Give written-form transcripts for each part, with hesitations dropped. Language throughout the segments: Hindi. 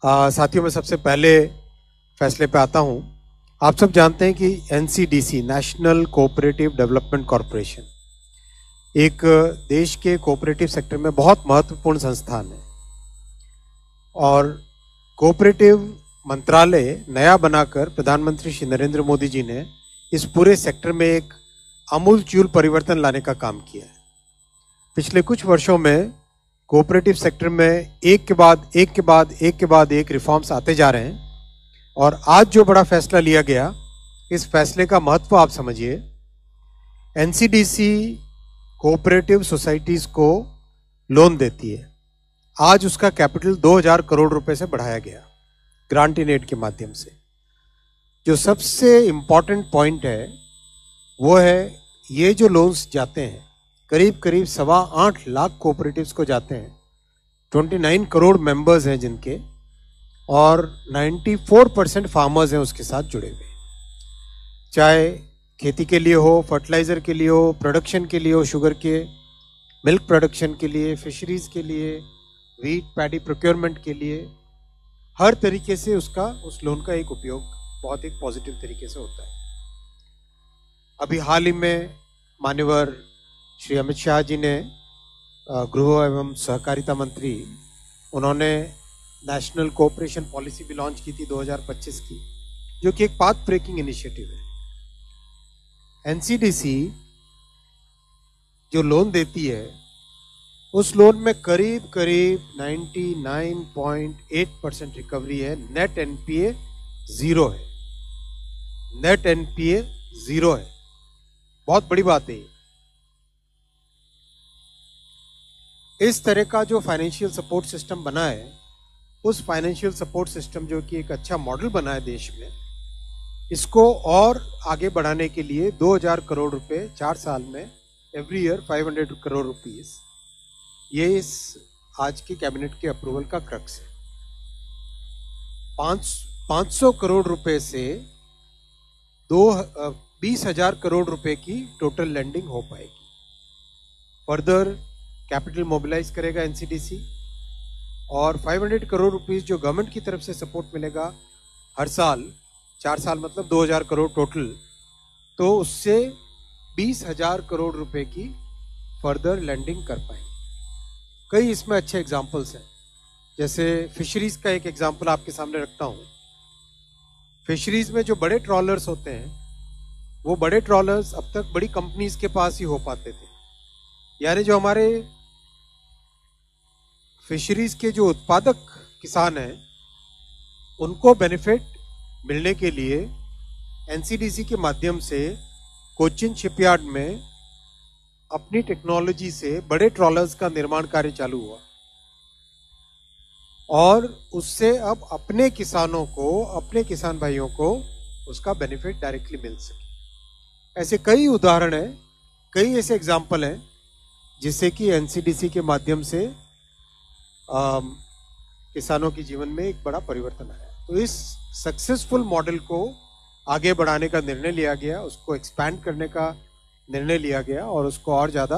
साथियों, मैं सबसे पहले फैसले पे आता हूं। आप सब जानते हैं कि NCDC, national cooperative development corporation, एक देश के कोऑपरेटिव सेक्टर में बहुत महत्वपूर्ण संस्थान है और कोऑपरेटिव मंत्रालय नया बनाकर प्रधानमंत्री श्री नरेंद्र मोदी जी ने इस पूरे सेक्टर में एक आमूलचूल परिवर्तन लाने का काम किया है। पिछले कुछ वर्षों में कोऑपरेटिव सेक्टर में एक के बाद एक रिफॉर्म्स आते जा रहे हैं और आज जो बड़ा फैसला लिया गया, इस फैसले का महत्व आप समझिए। एनसीडीसी कोऑपरेटिव सोसाइटीज को लोन देती है। आज उसका कैपिटल 2000 करोड़ रुपए से बढ़ाया गया ग्रांट इन एड के माध्यम से। जो सबसे इम्पॉर्टेंट पॉइंट है वो है ये जो लोन्स जाते हैं करीब 8.25 लाख कोऑपरेटिव्स को जाते हैं। 29 करोड़ मेंबर्स हैं जिनके, और 94% फार्मर्स हैं उसके साथ जुड़े हुए, चाहे खेती के लिए हो, फर्टिलाइजर के लिए हो, प्रोडक्शन के लिए हो, शुगर के, मिल्क प्रोडक्शन के लिए, फिशरीज के लिए, व्हीट पैडी प्रोक्योरमेंट के लिए। हर तरीके से उस लोन का एक उपयोग बहुत एक पॉजिटिव तरीके से होता है। अभी हाल ही में माननीय श्री अमित शाह जी ने, गृह एवं सहकारिता मंत्री, उन्होंने नेशनल कोऑपरेशन पॉलिसी भी लॉन्च की थी 2025 की, जो कि एक पाथ ब्रेकिंग इनिशिएटिव है। एनसीडीसी जो लोन देती है उस लोन में करीब 99.8% रिकवरी है। नेट एनपीए जीरो है। नेट एनपीए जीरो है। बहुत बड़ी बात है। इस तरह का जो फाइनेंशियल सपोर्ट सिस्टम बना है, उस फाइनेंशियल सपोर्ट सिस्टम जो कि एक अच्छा मॉडल बना है देश में, इसको और आगे बढ़ाने के लिए 2000 करोड़ रुपए 4 साल में, एवरी ईयर 500 करोड़ रुपीस, ये इस आज की कैबिनेट के अप्रूवल का क्रक्स है। 500 करोड़ रुपए से 20,000 करोड़ रुपए की टोटल लैंडिंग हो पाएगी। फर्दर कैपिटल मोबिलाइज करेगा एनसीडीसी, और 500 करोड़ रुपीस जो गवर्नमेंट की तरफ से सपोर्ट मिलेगा हर साल, 4 साल मतलब 2000 करोड़ टोटल, तो उससे 20,000 करोड़ रुपए की फर्दर लैंडिंग कर पाएंगे। कई इसमें अच्छे एग्जाम्पल्स हैं, जैसे फिशरीज का एक एग्जाम्पल आपके सामने रखता हूँ। फिशरीज में जो बड़े ट्रॉलर्स होते हैं, वो बड़े ट्रॉलर्स अब तक बड़ी कंपनीज के पास ही हो पाते थे। यानी जो हमारे फिशरीज के जो उत्पादक किसान हैं, उनको बेनिफिट मिलने के लिए एनसीडीसी के माध्यम से कोचिन शिपयार्ड में अपनी टेक्नोलॉजी से बड़े ट्रॉलर्स का निर्माण कार्य चालू हुआ, और उससे अब अपने किसानों को, अपने किसान भाइयों को उसका बेनिफिट डायरेक्टली मिल सके। ऐसे कई उदाहरण हैं, कई ऐसे एग्जाम्पल हैं जिससे कि एनसीडीसी के माध्यम से किसानों के जीवन में एक बड़ा परिवर्तन आया। तो इस सक्सेसफुल मॉडल को आगे बढ़ाने का निर्णय लिया गया, उसको एक्सपैंड करने का निर्णय लिया गया, और उसको और ज़्यादा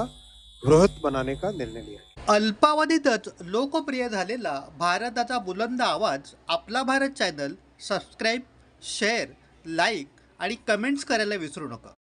बृहत बनाने का निर्णय लिया गया। अल्पावधीतच लोकप्रिय झालेला भारताचा बुलंद आवाज आपला Bharat channel subscribe, share, like आणि कमेंट्स करायला विसरू नका।